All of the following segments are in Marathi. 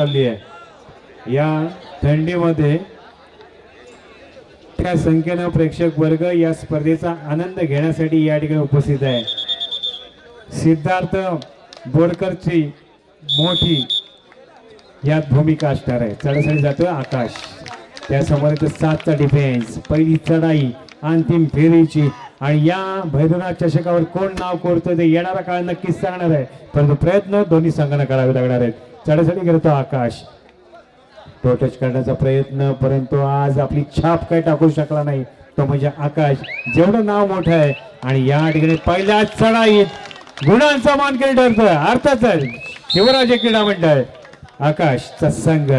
चालली आहे। या थंडीमध्ये त्या संख्येनं प्रेक्षक वर्ग या स्पर्धेचा आनंद घेण्यासाठी या ठिकाणी उपस्थित आहे। सिद्धार्थ बोरकरची मोठी यात भूमिका असणार आहे। चढासाठी जातोय आकाश, त्यासमोर 7चा डिफेन्स, पहिली चढाई अंतिम फेरीची आणि या भैरवनाथ चषकावर कोण नाव कोरतोय ते येणारा काळ नक्कीच सांगणार आहे, परंतु प्रयत्न दोन्ही संघांना करावे लागणार आहेत। चढासाठी करतो आकाश, तो टच करण्याचा प्रयत्न, परंतु आज आपली छाप काय टाकू शकला नाही तो म्हणजे आकाश। जेवढं नाव मोठं आहे आणि या ठिकाणी पहिल्या चढाईत गुणांचा मानकरी ठरतोय अर्थातच शिवराज क्रीडा मंडळ आकाशचा संघ।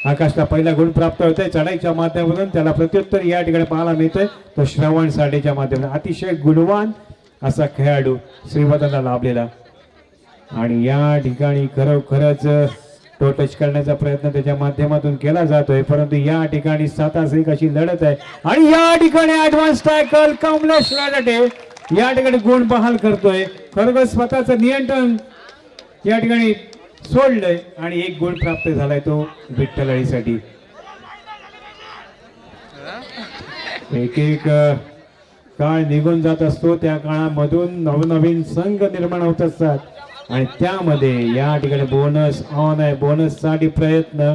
आकाशला पहिला गुण प्राप्त होतोय चढाईच्या माध्यमातून, त्याला प्रत्युत्तर या ठिकाणी पाहायला मिळतोय तो श्रवण साठेच्या माध्यमातून। अतिशय गुणवान असा खेळाडू श्रीवदनला लाभलेला आणि या ठिकाणी खरोखरच तो टच करण्याचा प्रयत्न त्याच्या माध्यमातून केला जातोय, परंतु या ठिकाणी 7-1 अशी लढत आहे आणि या ठिकाणी ऍडव्हान्स टॅकल कमलेश राजाटे या ठिकाणी गुण बहाल करतोय। खरोखर स्वतःचं नियंत्रण या ठिकाणी सोडलंय आणि एक गुण प्राप्त झालाय तो विठ्ठलसाठी। एक एक काळ निघून जात असतो, त्या काळामधून नवनवीन संघ निर्माण होत असतात आणि त्यामध्ये या ठिकाणी बोनस ऑन आहे, बोनस साठी प्रयत्न,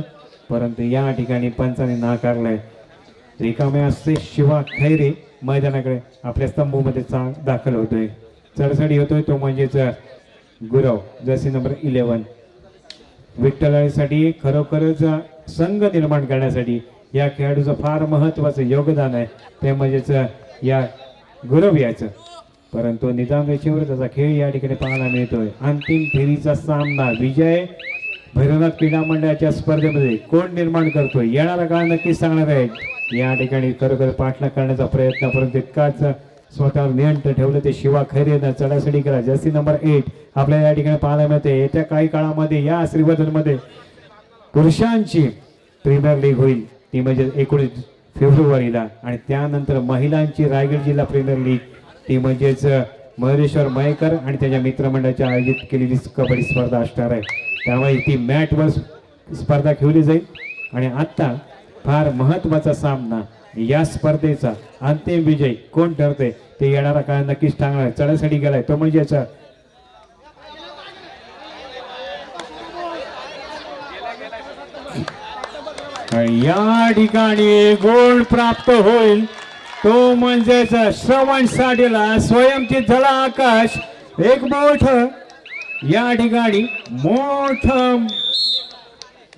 परंतु या ठिकाणी पंचाने नाकारलाय। रिकामे असते शिवा खैरे मैदानाकडे आपल्या स्तंभूमध्ये दाखल होतोय। चढसाठी होतोय तो म्हणजेच गुरव, जर्सी नंबर 11। विठ्ठलासाठी खरोखरच संघ निर्माण करण्यासाठी या खेळाडूचं फार महत्वाचं योगदान आहे, ते म्हणजेच या गुरव याचं, परंतु निजाम रेषेवर त्याचा खेळ या ठिकाणी पाहायला मिळतोय। अंतिम फेरीचा सामना विजय भैरवनाथ क्रीडा मंडळाच्या स्पर्धेमध्ये कोण निर्माण करतोय येणारा काळ नक्कीच सांगणार आहे। या ठिकाणी खरोखर पाठलाग करण्याचा प्रयत्न, परंतु तितकाच स्वतःवर नियंत्रण ठेवलं ते शिवा खैरेनं चढासाठी केला। जर्सी नंबर 8 आपल्याला या ठिकाणी पाहायला मिळते। येत्या काही काळामध्ये या श्रीवर्धनमध्ये पुरुषांची प्रीमियर लीग होईल, ती म्हणजे 19 फेब्रुवारीला, आणि त्यानंतर महिलांची रायगड जिल्हा प्रीमियर लीग, ती म्हणजेच मयुरेश्वर मयेकर आणि त्याच्या मित्रमंडळाच्या आयोजित केलेली कबड्डी स्पर्धा असणार आहे। त्यामुळे ती मॅटवर स्पर्धा खेळली जाईल आणि आता फार महत्वाचा सामना, या स्पर्धेचा अंतिम विजय कोण ठरते ते येणारा काळ नक्कीच सांगणार। चढासाठी गेलाय तो म्हणजे या ठिकाणी गोल प्राप्त होईल तो म्हणजेच श्रवण साठेला। स्वयंची झाला आकाश, एक मोठ या ठिकाणी मोठ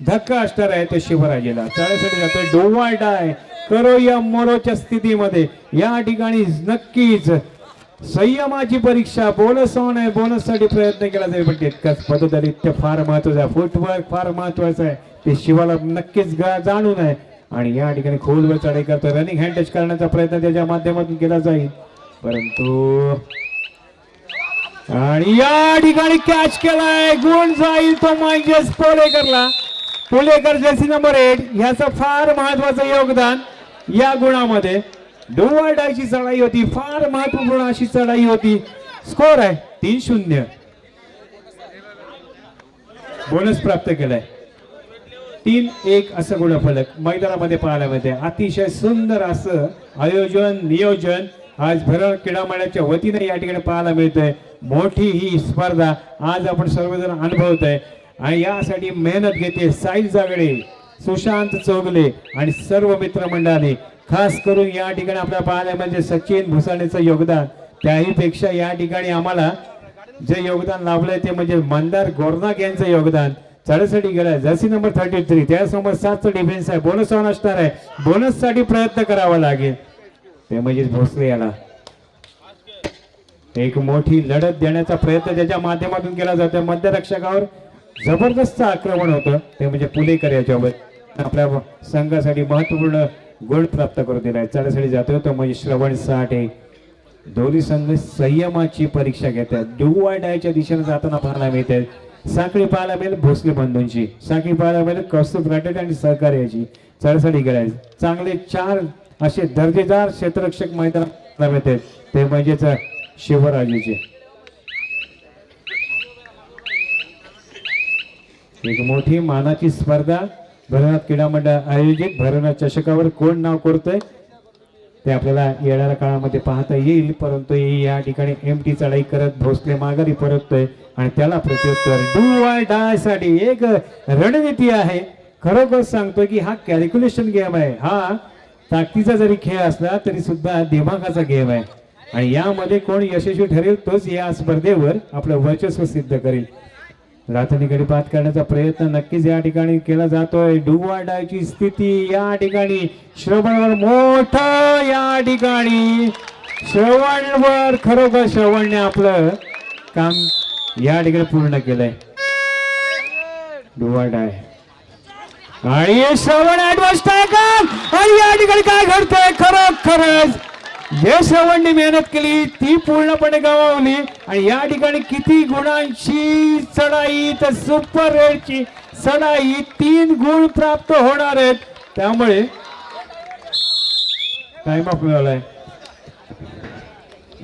धक्का असणार आहे तो शिवराजेला। चढासाठी जातोय डोवा डाय करो या मोरोच्या स्थितीमध्ये या ठिकाणी नक्कीच संयमाची परीक्षा, बोनस ऑन आहे, बोनस साठी प्रयत्न केला जाईल, पण तितकाच पद्धतरीत्या फार महत्वाचं आहे, फुटवर्क फार महत्वाचं आहे, ते शिवाला नक्कीच जाणून आहे आणि या ठिकाणी खोलवर चढाई करतो। रनिंग हँड टच करण्याचा प्रयत्न त्याच्या माध्यमातून केला जाईल, परंतु आणि या ठिकाणी कॅच केलाय, गुण जाईल तो म्हणजेच पोलेकरला। पुलेकर जर्सी नंबर 8 ह्याचं फार महत्वाचं योगदान या गुणामध्ये। डोवाडायची चढाई होती, फार महत्वपूर्ण अशी चढाई होती। स्कोर आहे 3-0, बोनस प्राप्त केलाय 3-1 असं गुणफलक मैदानामध्ये पाहायला मिळते। अतिशय सुंदर असं आयोजन नियोजन आज भैरवनाथ क्रीडा मंडळाच्या वतीने या ठिकाणी पाहायला मिळतंय। मोठी ही स्पर्धा आज आपण सर्वजण अनुभवत आहे आणि यासाठी मेहनत घेते साहिल जागडे, सुशांत चौगले आणि सर्व मित्रमंडळाने। खास करून या ठिकाणी आपल्याला पाहायला म्हणजे सचिन भुसाणेचं योगदान, त्याही पेक्षा या ठिकाणी आम्हाला जे योगदान लाभलंय ते म्हणजे मंदार गोरनाक यांचं योगदान। चढासाठी गेलाय जर्सी नंबर 33, त्यासमोर 7चा डिफेन्स आहे, बोनस ऑन असणार आहे, बोनस साठी प्रयत्न करावा लागेल, ते म्हणजे भोसले याला। एक मोठी लढत देण्याचा प्रयत्न त्याच्या माध्यमातून केला जातो। मध्यरक्षकावर जबरदस्त आक्रमण होतं, ते म्हणजे पुलेकर याच्यावर आपल्या संघासाठी महत्वपूर्ण गोल प्राप्त करून दिलाय। चढासाठी जातोय तो म्हणजे श्रवण साठे। दोन्ही संघ संयमाची परीक्षा घेतात, डू ऑर डायच्या दिशेने जाताना पाहायला मिळते। साखळी पाहायला मिळेल भोसले बंधूंची, साखळी पाहायला मिळेल कौस्तुभ राठोड आणि सहकार्याची। चढासाठी गेलाय चांगले 4 असे दर्जेदार क्षेत्ररक्षक मैदानात मिळते, ते म्हणजेच शिवराजेचे। एक मोठी मानाची स्पर्धा भरनाथ क्रीडा मंडळ आयोजित भरनाथ चषकावर कोण नाव कोरतोय ते आपल्याला येणाऱ्या काळामध्ये पाहता येईल, परंतु या ठिकाणी एमटी चढाई करत भोसले माघारी परततोय आणि त्याला प्रत्युत्तर डू ऑर डाय साठी एक रणनीती आहे. खरोखर सांगतोय की हा कॅल्क्युलेशन गेम आहे, हा ताकदीचा जरी खेळ असला तरी सुद्धा दिमागाचा गेम आहे आणि यामध्ये कोण यशस्वी ठरेल तोच या स्पर्धेवर आपलं वर्चस्व सिद्ध करेल. रातनीकडे बाद करण्याचा प्रयत्न नक्कीच या ठिकाणी केला जातोय. डू ऑर डायची स्थिती या ठिकाणी श्रवणवर मोठं या ठिकाणी श्रवणवर खरोखर श्रवणने आपलं काम या ठिकाणी पूर्ण केलंय. डू ऑर डाय आणि श्रवण ऍडव्हान्स टाकन आणि या ठिकाणी काय घडतंय खरंच जे श्रवणने मेहनत केली ती पूर्णपणे गमावली आणि या ठिकाणी किती गुणांची चढाई तर सुपर रेडची चढाई 3 गुण प्राप्त होणार आहेत. त्यामुळे टाइम ऑफ मिळालाय.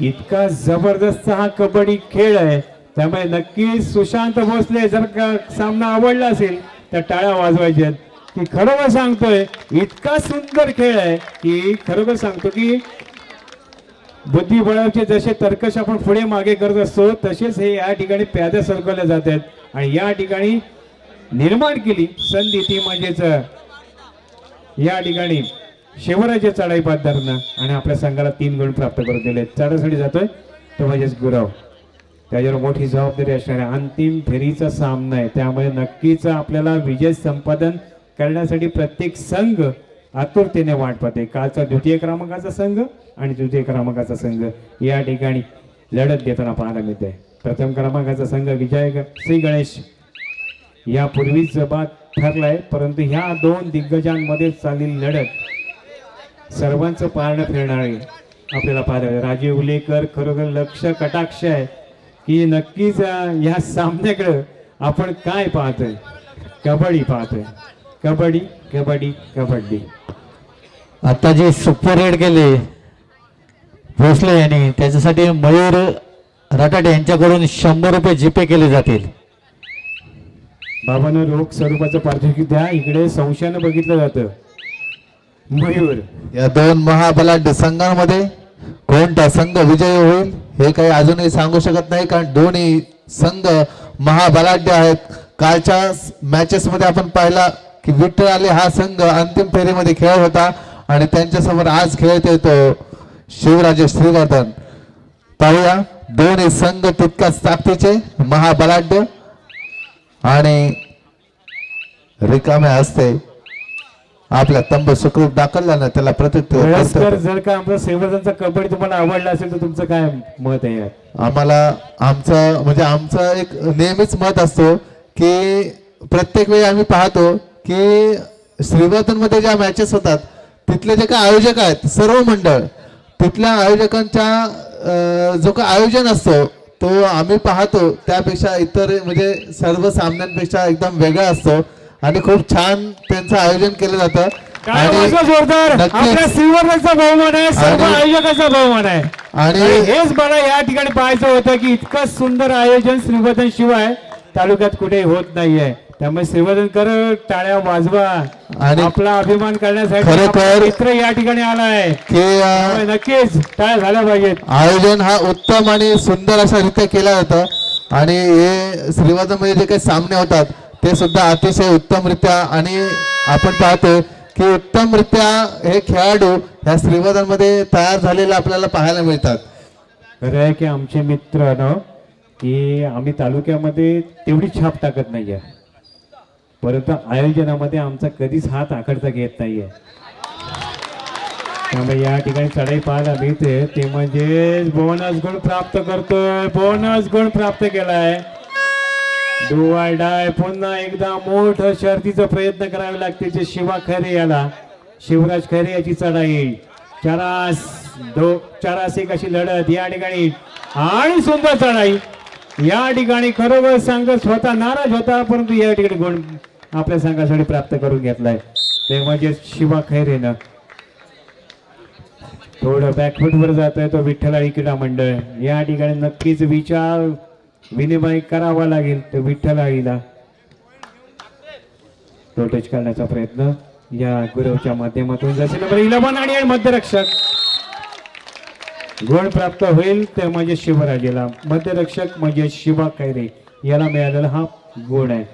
इतका जबरदस्त हा कबड्डी खेळ आहे त्यामुळे नक्कीच सुशांत भोसले जर का सामना आवडला असेल तर टाळ्या वाजवायच्या की खरोखर सांगतोय इतका सुंदर खेळ आहे की खरोखर सांगतो की बुद्धिबळाचे जसे तर्कश आपण पुढे मागे करत असतो तसेच हे या ठिकाणी प्याद्या सरकवल्या जातात आणि या ठिकाणी निर्माण केली संधी ती म्हणजेच या ठिकाणी शिवराज्य चढाई पादारनं आणि आपल्या संघाला 3 गुण प्राप्त करून दिले. चढाईसाठी जातोय तो म्हणजेच गुराव, त्याच्यावर मोठी जबाबदारी असणार आहे. अंतिम फेरीचा सामना आहे त्यामुळे नक्कीच आपल्याला विजय संपादन करण्यासाठी प्रत्येक संघ आतुरतेने वाट पाहते. कालचा द्वितीय क्रमांकाचा संघ आणि तृतीय क्रमांकाचा संघ या ठिकाणी लढत देताना पाहायला मिळते. प्रथम क्रमांकाचा संघ विजय श्री गणेश यापूर्वीच बाद ठरलाय, परंतु ह्या 2 दिग्गजांमध्ये चाललेली लढत सर्वांचं पारणं फिरणारे आपल्याला पाहायला. राजीव उलेकर खरोखर लक्ष कटाक्ष आहे की नक्कीच या सामन्याकडे आपण काय पाहतोय, कबड्डी पाहतोय. कबड्डी कबड्डी कबड्डी. आता जी सुपर रेड केली भोसले यांनी त्याच्यासाठी मयूर रटाटे यांच्याकडून 100 रुपये जीपे केले जातील. बाबांना रोख स्वरूपाचं पारितोषिक द्या. इकडे संशयानं बघितलं जातं. मयूर या 2 महाबलाढ्य संघांमध्ये कोणता संघ विजयी होईल हे काही अजूनही सांगू शकत नाही, कारण दोन्ही संघ महाबलाढ्य आहेत. कालच्या मॅचेस मध्ये आपण पाहिला की विठ्ठल आले हा संघ अंतिम फेरीमध्ये खेळत होता आणि त्यांच्यासमोर आज खेळत येतो शिवराजे श्रीवर्धन. पाहूया दोन्ही संघ तितकाच ताकदीचे महाबलाढ्य आणि रिकामे असते आपल्या तंब सुखरूप दाखवल्यानं त्याला प्रत्युत्तर. जर का आमचा श्रीवर्धनचा कबड्डी तुम्हाला आवडला असेल तर तुमचं काय मत आहे? आम्हाला आमचं एक नेहमीच मत असतो की प्रत्येक वेळी आम्ही पाहतो की श्रीवर्धन मध्ये ज्या मॅचेस होतात तिथले जे काय आयोजक आहेत सर्व मंडळ तिथल्या आयोजकांच्या जो काय आयोजन असतो तो आम्ही पाहतो त्यापेक्षा इतर म्हणजे सर्व सामन्यांपेक्षा एकदम वेगळा असतो आणि खूप छान त्यांचं आयोजन केलं जातं. श्रीवर्धनचा बहुमान आहे, सर्व आयोजकाचा बहुमान आहे आणि हेच मला या ठिकाणी पाहायचं होतं की इतकं सुंदर आयोजन श्रीवर्धन शिवाय तालुक्यात कुठे होत नाहीये. त्यामुळे श्रीवर्धनकर टाळ्या वाजवा आणि आपला अभिमान करण्यासाठी मित्र या ठिकाणी आलाय की नक्कीच टाळ्या झाल्या पाहिजेत. आयोजन हा उत्तम आणि सुंदर अशा रीत्या केला जातं आणि हे श्रीवर्धन मध्ये जे काही सामने होतात ते सुद्धा अतिशय उत्तमरित्या आणि आपण पाहतो की उत्तमरित्या हे खेळाडू ह्या श्रीवर्धन मध्ये तयार झालेले आपल्याला पाहायला मिळतात. खरं आहे की आमचे मित्र न की आम्ही तालुक्यामध्ये तेवढी छाप टाकत नाहीये, परंतु आयोजनामध्ये आमचा कधीच हात आखडता घेत नाहीये. त्यामुळे या ठिकाणी चढाई पाहायला मिळते ते म्हणजे बोनस गुण प्राप्त करतोय, बोनस गुण प्राप्त केलाय. डू ऑर डाय पुन्हा एकदा मोठं शर्तीचा प्रयत्न करावे लागते जे शिवा खैरे याला, शिवराज खैरे याची चढाई 4-1 अशी लढत या ठिकाणी आणि सुंदर चढाई या ठिकाणी. खरोखर संघ स्वतः नाराज होता परंतु या ठिकाणी गुण आपल्या संघासाठी प्राप्त करून घेतलाय ते म्हणजे शिवा खैरेनं. थोडं बॅकफुटवर जात आहे तो विठ्ठल क्रीडा मंडळ. या ठिकाणी नक्कीच विचार विनिमय करावा लागेल तो विठ्ठल आईला. तो टच करण्याचा प्रयत्न या गुरवच्या माध्यमातून जसे नंबर 11 आणि मध्यरक्षक गुण प्राप्त होईल तर म्हणजे शिवराजेला, मध्यरक्षक म्हणजे शिवा खैरे याला मिळालेला हा गुण आहे.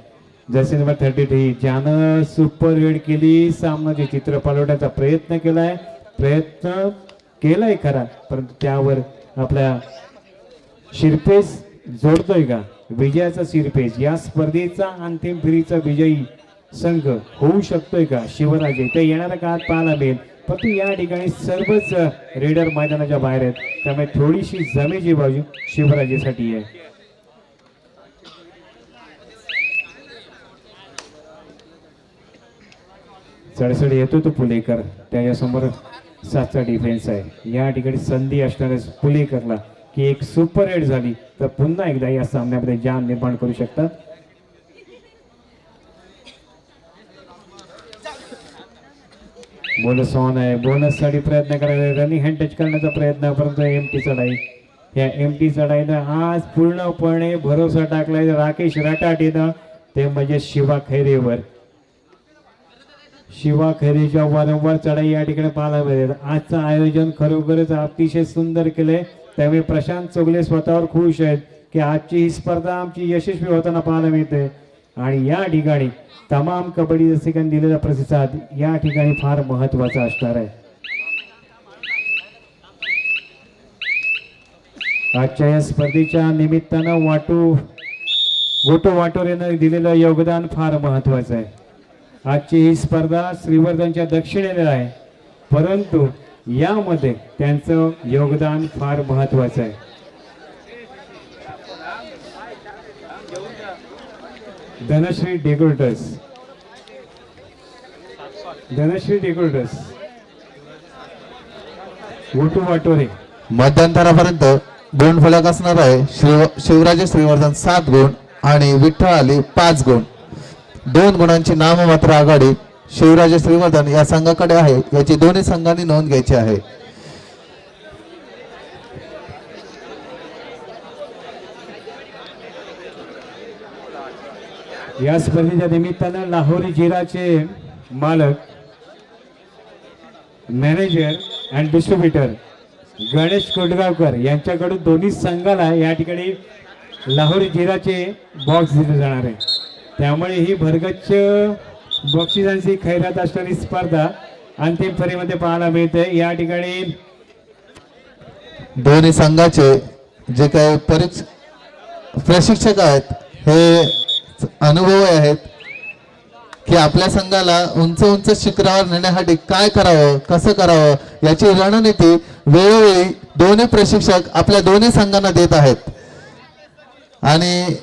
जसे नंबर 33 ज्यानं सुपर रेड केली, सामनाचे चित्र पालवण्याचा प्रयत्न केलाय खरा, परंतु त्यावर आपल्या शिरपेस जोडतोय का विजयाचा शिरपेस, या स्पर्धेचा अंतिम फेरीचा विजयी संघ होऊ शकतोय का शिवराजे, ते येणाऱ्या काळात पाहायला मिळेल. परंतु या ठिकाणी सर्वच रेडर मैदानाच्या बाहेर आहेत, त्यामुळे थोडीशी जमेची बाजू शिवराजेसाठी आहे. चढसड येतो तो पुलेकर, त्याच्यासमोर 7चा डिफेन्स आहे. या ठिकाणी संधी असणाऱ्या पुलेकरला की एक सुपर रेड झाली तर पुन्हा एकदा या सामन्यामध्ये जान निर्माण करू शकतात. बोनस ऑन आहे, बोनस साठी प्रयत्न करायचा, रनिंग हँड टच करण्याचा प्रयत्न, परंतु एमटी चढाई, या एमटी चढाईनं आज पूर्णपणे भरोसा टाकलाय राकेश रटाटेनं, ते म्हणजे शिवा खैरेवर. शिवा खैरेच्या वारंवार चढाई या ठिकाणी पाहायला मिळेल. आजचं आयोजन खरोखरच अतिशय सुंदर केलंय, त्यामुळे प्रशांत चोगले स्वतःवर खुश आहेत की आजची ही स्पर्धा आमची यशस्वी होताना पाहायला मिळते. आणि या ठिकाणी तमाम कबड्डी रसिकांनी दिलेला प्रतिसाद या ठिकाणी फार महत्वाचा असणार आहे. आजच्या या स्पर्धेच्या निमित्तानं गोटू वाटोरेनं दिलेलं योगदान फार महत्वाचं आहे. आजची ही स्पर्धा श्रीवर्धनच्या दक्षिणेला आहे, परंतु यामध्ये त्यांचं योगदान फार महत्वाचं आहे. धनश्री डेकोल्टर्स गोटू वाटोरे मध्यंतरापर्यंत गुण फलक असणार आहे. शिवराजे श्रीवर्धन 7 गुण आणि विठ्ठल आली 5 गुण. 2 गुणांची नाममात्र आघाडी शिवराजे श्रीवर्धन या संघाकडे आहे, याची दोन्ही संघांनी नोंद घ्यायची आहे. या स्पर्धेच्या निमित्तानं लाहोरी जिराचे मालक, मॅनेजर अँड डिस्ट्रीब्युटर गणेश कोटगावकर यांच्याकडून दोन्ही संघाला या ठिकाणी लाहोरी जिराचे बॉक्स दिले जाणार आहे. त्यामुळे ही भरगच्च बक्षिसांची खैरात असणारी स्पर्धा अंतिम फेरीमध्ये पाहायला मिळते. या ठिकाणी दोन्ही संघाचे जे काही प्रशिक्षक आहेत हे अनुभव आहेत की आपल्या संघाला उंच उंच शिखरावर नेण्यासाठी काय करावं, कसं करावं याची रणनीती वेळोवेळी दोन्ही प्रशिक्षक आपल्या दोन्ही संघांना देत आहेत. आणि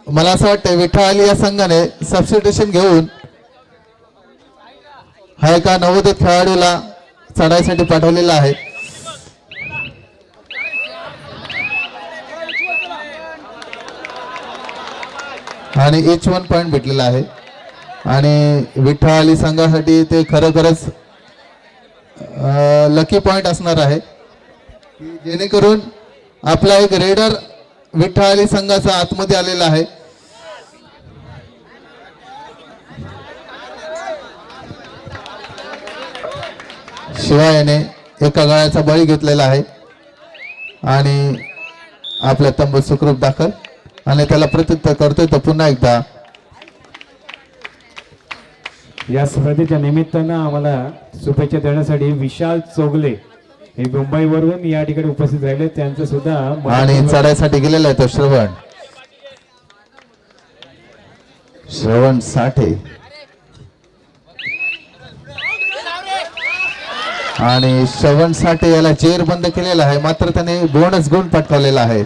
मला असं वाटतं विठ्ठल या संघाने सबस्टिट्यूशन घेऊन हा एका नवोदित खेळाडूला चढाईसाठी पाठवलेला आहे. आणि H1 पॉइंट भेटलेला आहे आणि विठ्ठल संघासाठी ते खरोखरच लकी पॉइंट असणार आहे, जेणेकरून आपला एक रेडर विठ्ठल संघाचा आतमध्ये आलेला आहे. शिवाय याने एका गाळ्याचा बळी घेतलेला आहे आणि आपल्या तंबूत सुखरूप दाखल आणि त्याला प्रत्युत्तर करतोय तो पुन्हा एकदा. या स्पर्धेच्या निमित्तानं आम्हाला शुभेच्छा देण्यासाठी विशाल चोगले हे मुंबईवरून या ठिकाणी उपस्थित राहिले, त्यांचं सुद्धा आणि चढाईसाठी गेलेला आहे तो श्रवण साठे आणि श्रवण साठे याला जेर बंद केलेला आहे, मात्र त्याने बोनस गुण पटकावलेला आहे.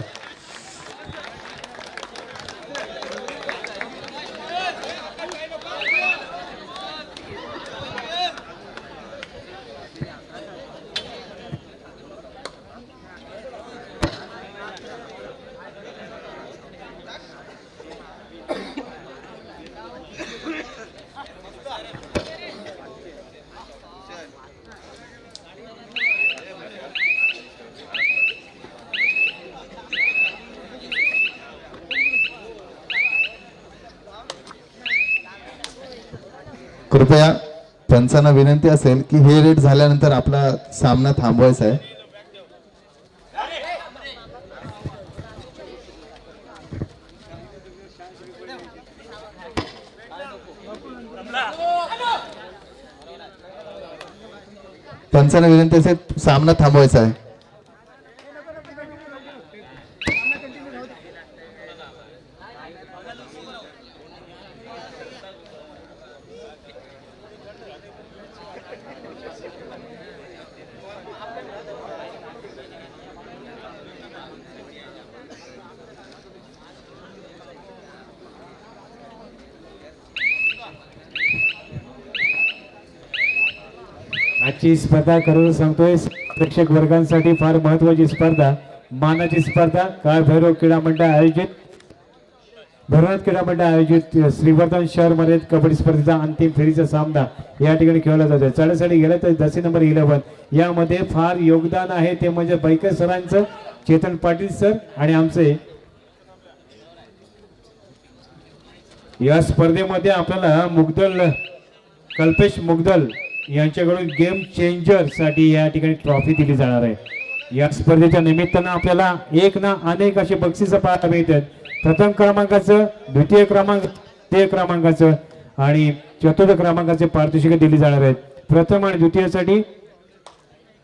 कृपया पंचांना विनंती असेल की हे रेड झाल्यानंतर आपला सामना थांबवायचा आहे. पंचांना विनंती असेल सामना थांबवायचा आहे. आजची स्पर्धा करून सांगतोय प्रेक्षक वर्गांसाठी फार महत्वाची स्पर्धा, मानाची स्पर्धा काळभैरव क्रीडा मंडळ आयोजित भरनाथ क्रीडा मंडळ आयोजित श्रीवर्धन शहर मध्ये कबड्डी स्पर्धेचा अंतिम फेरीचा सामना या ठिकाणी खेळला जातोय. चढासाठी गेलं तर 10 नंबर 11 यामध्ये फार योगदान आहे ते म्हणजे बैकर सरांचं, चेतन पाटील सर आणि आमचे. या स्पर्धेमध्ये आपल्याला मुगदल कल्पेश मुगदल यांच्याकडून गेम चेंजर साठी या ठिकाणी ट्रॉफी दिली जाणार आहे. या स्पर्धेच्या निमित्तानं आपल्याला एक ना अनेक असे बक्षिसं पाहायला मिळतात. प्रथम क्रमांकाचं, द्वितीय क्रमांक, तृतीय क्रमांकाचं आणि चतुर्थ क्रमांकाचे पारितोषिके दिली जाणार आहेत. प्रथम आणि द्वितीयसाठी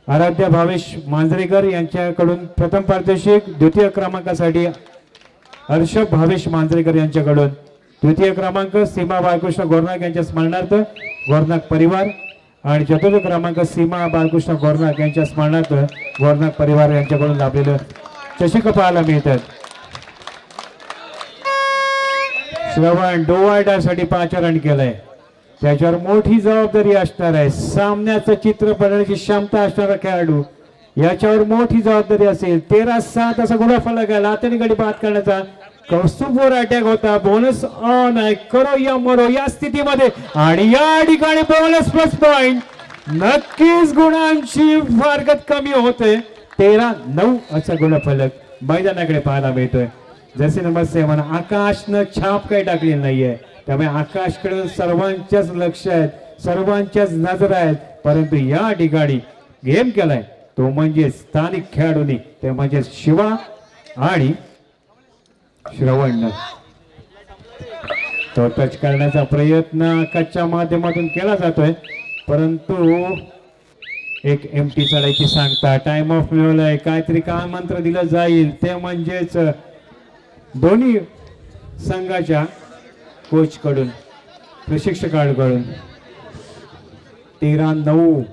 आराध्या भावेश मांजरेकर यांच्याकडून प्रथम पारितोषिक, द्वितीय क्रमांकासाठी हर्षभ भावेश मांजरेकर यांच्याकडून, तृतीय क्रमांक सीमा बाळकृष्ण गोरनाक यांच्या स्मरणार्थ गोरनाक परिवार आणि चतुर्थ क्रमांक सीमा बाळकृष्ण गोरनाक यांच्या स्मरणार्थ गोरनाक परिवार यांच्याकडून लाभलेलं चषक पाहायला मिळतात. श्रवण डोवायडासाठी 5 रन केलंय, त्याच्यावर मोठी जबाबदारी असणार आहे. सामन्याचं चित्र बनवण्याची क्षमता असणारा खेळाडू, याच्यावर मोठी जबाबदारी असेल. 13-7 असा गुन्हा फलक आहे. लातेनी गडी बाद करण्याचा कौस्तुभवर अटॅक होता. बोनस ऑन आहे, करो या मरो या स्थितीमध्ये आणि या ठिकाणी बोनस प्लस पॉइंट. नक्कीच गुणांची फारकत कमी होते. 13-9 असा गुन्हा फलक मैदानाकडे पाहायला मिळतोय. जसे नंबर 7 आकाशनं छाप काही टाकलेली नाहीये, त्यामुळे आकाशकडे सर्वांच्याच लक्ष आहेत, सर्वांच्याच नजर आहेत. परंतु या ठिकाणी गेम केलाय तो म्हणजे स्थानिक खेळाडूंनी, ते म्हणजे शिवा आणि श्रवण. तो टच करण्याचा प्रयत्न आकाशच्या माध्यमातून केला जातोय, परंतु एक एमटी चढायची सांगता. टाइम ऑफ मिळवलाय, काहीतरी काय मंत्र दिलं जाईल ते म्हणजेच दोन्ही संघाच्या कोच कडून, प्रशिक्षकांकडून. 13-9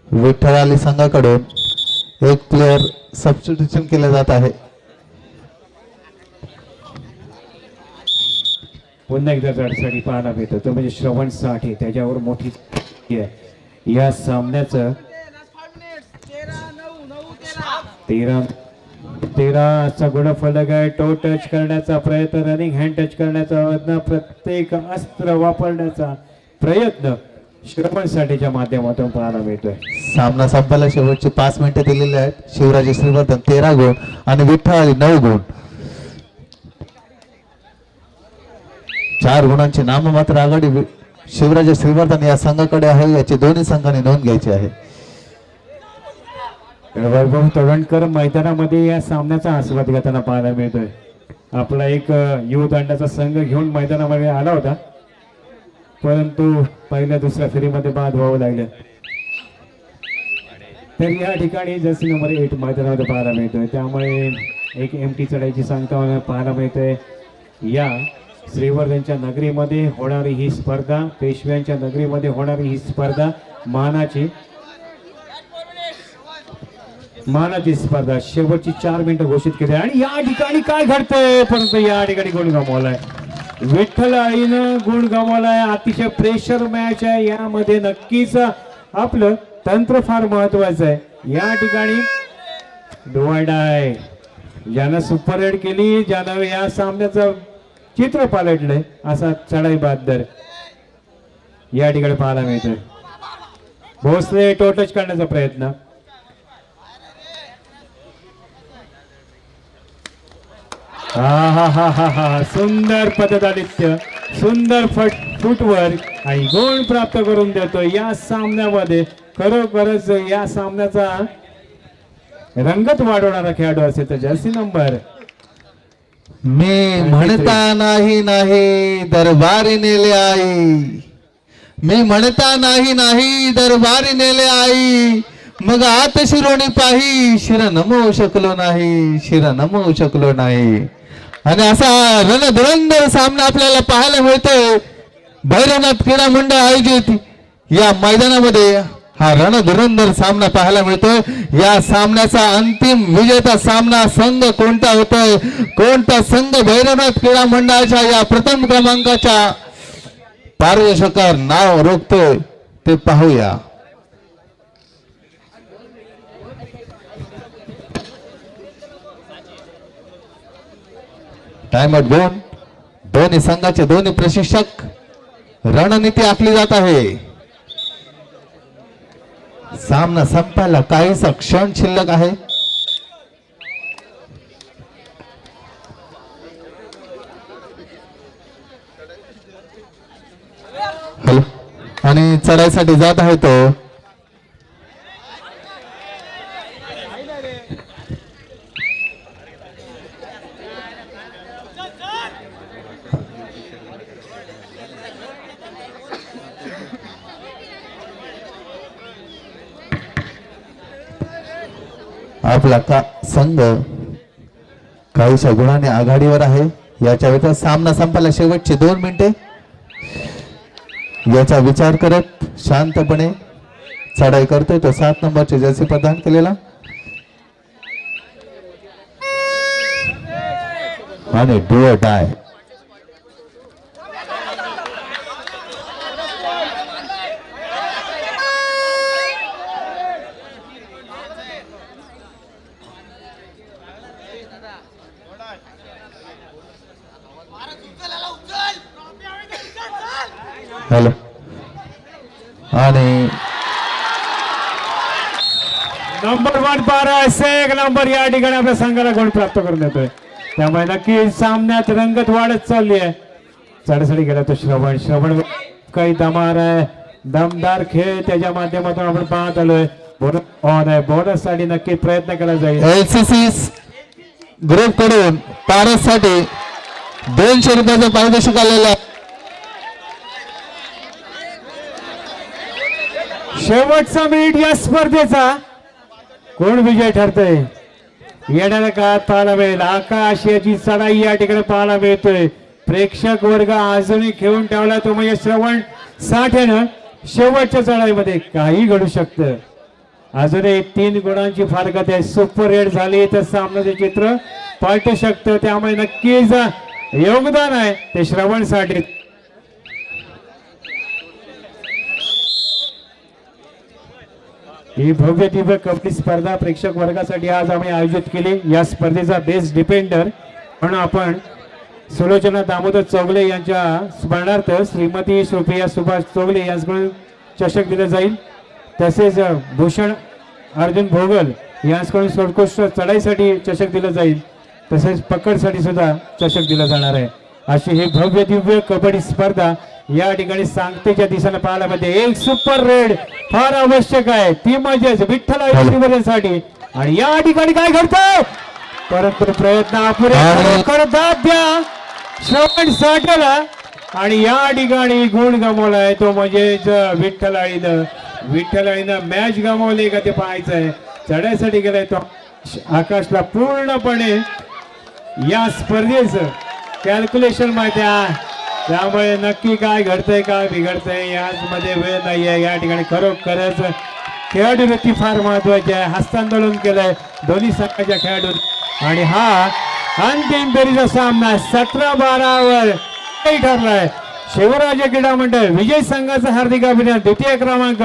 विठ्ठल आली संघाकडून एक प्लेयर सबस्टिट्यूशन केले जात आहे. पुन्हा एकदा चढसाठी पाहायला मिळतो तो म्हणजे श्रवण साठे, त्याच्यावर मोठी आहे. या सामन्याचं 13 गुण फलक आहे. टो टच करण्याचा प्रयत्न, रनिंग हँड टच करण्याचा प्रयत्न, प्रत्येक अस्त्र वापरण्याचा प्रयत्न श्रवण साठेच्या माध्यमातून पाहायला मिळतोय. सामना संपायला शेवटचे 5 मिनिटे दिलेले आहेत. शिवराज श्रीवर्धन 13 गुण आणि विठ्ठल आली 9 गुण. 4 गुणांची नाममात्र आघाडी शिवराज श्रीवर्धन या संघाकडे आहे. याची दोन्ही संघांनी नोंद घ्यायची आहे. वैभव तोडणकर मैदानामध्ये या सामन्याचा आस्वाद घेताना पाहायला मिळतोय. आपला एक युवदंडाचा संघ घेऊन मैदानामध्ये आला होता, परंतु पहिल्या दुसऱ्या फेरीमध्ये बाद व्हावं लागलं. तर या ठिकाणी जर्सी नंबर 8 मैदानामध्ये पाहायला मिळतोय, त्यामुळे एक एमटी चढायची सांगता पाहायला मिळतोय. या श्रीवर्धनच्या नगरीमध्ये होणारी ही स्पर्धा, पेशव्यांच्या नगरीमध्ये होणारी ही स्पर्धा मानाची स्पर्धा शेवटची 4 मिनिटं घोषित केली आणि या ठिकाणी काय घडतंय, परंतु या ठिकाणी गुण गमावलाय. विठ्ठल आईनं गुण गमावलाय. अतिशय प्रेशर मॅच आहे, यामध्ये नक्कीच आपलं तंत्र फार महत्वाचं आहे. या ठिकाणी डोवायडा आहे, ज्यानं सुपर रेड केली, ज्यानं या सामन्याचं चित्र पालटलंय असा चढाई बहादर या ठिकाणी पाहायला मिळतोय. भोसले टो टच करण्याचा प्रयत्न, हा हा हा हा हा सुंदर पद्धत आदित्य, सुंदर फुटवर्क आणि गुण प्राप्त करून देतो. या सामन्यामध्ये खरोखरच या सामन्याचा रंगत वाढवणारा खेळाडू असेल तर जर्सी नंबर मी म्हणता नाही नाही दरबारी नेले आई, मी म्हणता नाही नाही दरबारी नेले आई, मग आत शिरोणी पाही शिर नमवू शकलो नाही, शिर नमवू शकलो नाही. आणि असा रणधुरंदर सामना आपल्याला पाहायला मिळतोय भैरवनाथ क्रीडा मंडळ आयोजित या मैदानामध्ये. हा रणधुरंदर सामना पाहायला मिळतोय. या सामन्याचा अंतिम विजेता सामना संघ कोणता होतोय, कोणता संघ भैरवनाथ क्रीडा मंडळाच्या या प्रथम क्रमांकाच्या पारदर्शकावर नाव रोखतोय ते पाहूया. टाइम आउट दोन. दोन्ही संघाचे दोन्ही प्रशिक्षक रणनीती आखली जात आहे. सामना संपायला काहीसा क्षण शिल्लक आहे. हॅलो आणि चढाईसाठी जात आहे तो आपला का संघ काहीशा गुणाने आघाडीवर आहे. याच्या व्यतिरिक्त सामना संपायला शेवटची 2 मिनिटे. याचा विचार करत शांतपणे चढाई करतोय तो 7 नंबरचे जर्सी प्रदान केलेला आणि डू ऑर डाय. हॅलो आणि नंबर 1 पारा एक नंबर या ठिकाणी आपल्या संघाला गुण प्राप्त करून देतोय. त्यामुळे नक्की सामन्यात रंगत वाढत चालली आहे. चढासाठी गेला तो श्रवण काही दमार आहे, दमदार खेळ त्याच्या माध्यमातून आपण पाहत आलोय. बोनस साठी नक्की प्रयत्न केला जाईल. एलसीसी ग्रुप कडून पारस साठी 200 रुपयाचं पारितोषिक आलेलं आहे. शेवटचा मिनिट या स्पर्धेचा कोण विजय ठरतोय येणाऱ्या काळात पाहायला मिळेल. आकाशाची चढाई या ठिकाणी पाहायला मिळतोय. प्रेक्षक वर्ग अजूनही खेळून ठेवला तो म्हणजे श्रवण साठेनं. शेवटच्या चढाईमध्ये काही घडू शकतं. अजूनही 3 गुणांची फारकत आहे. सुपर रेड झाली तर सामन्याचे चित्र पलटू शकतं. त्यामुळे नक्कीच योगदान आहे ते श्रवण साठे. ही भव्य दिव्य कबड्डी स्पर्धा प्रेक्षक वर्गासाठी आज आम्ही आयोजित केली. या स्पर्धेचा बेस्ट डिपेंडर म्हणून आपण सुलोचना दामोदर चौगले यांच्या स्मरणार्थ श्रीमती सुप्रिया सुभाष चौगले यांच्याकडून चषक दिलं जाईल. तसेच भूषण अर्जुन भोगल यांच्याकडून सर्वोत्कृष्ट चढाईसाठी चषक दिलं जाईल. तसेच पकडसाठी सुद्धा चषक दिला जाणार आहे. अशी ही भव्य दिव्य कबड्डी स्पर्धा या ठिकाणी सांगतेच्या दिशेने पाहायला मिळते. एक सुपर रेड फार आवश्यक आहे ती म्हणजेच विठ्ठल साठी. आणि या ठिकाणी काय घडतं परंतु प्रयत्न अपुरे करतात द्या श्रवण साठेला. आणि या ठिकाणी गुण गमावलाय तो म्हणजेच विठ्ठलाईनं मॅच गमावली का ते पाहायचं आहे. चढाईसाठी गेलाय तो आकाशला पूर्णपणे या स्पर्धेचं कॅल्क्युलेशन माहिती आहे. त्यामुळे नक्की काय घडतंय काय बिघडतंय यामध्ये वेळ नाहीये. या ठिकाणी खरोखरच खेळाडू वृत्ती फार महत्वाची आहे. हस्तांदोलन केलंय दोन्ही संघाच्या खेळाडू. आणि हा अंतिम फेरीचा सामना 17-12 ठरलाय. शिवराज क्रीडा मंडळ विजय संघाचा हार्दिक अभिनंदन. द्वितीय क्रमांक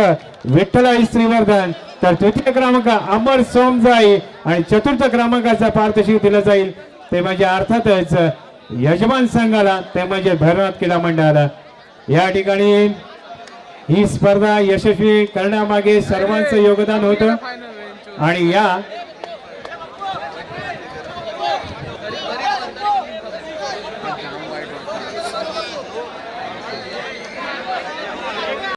विठ्ठलाई श्रीवर्धन तर तृतीय क्रमांक अमर सोमजाई आणि चतुर्थ क्रमांकाचा पारितोषिक दिलं जाईल ते म्हणजे अर्थातच यजमान संघाला ते म्हणजे भैरवनाथ क्रीडा मंडळाला. या ठिकाणी ही स्पर्धा यशस्वी करण्यामागे सर्वांचं योगदान होतं. आणि या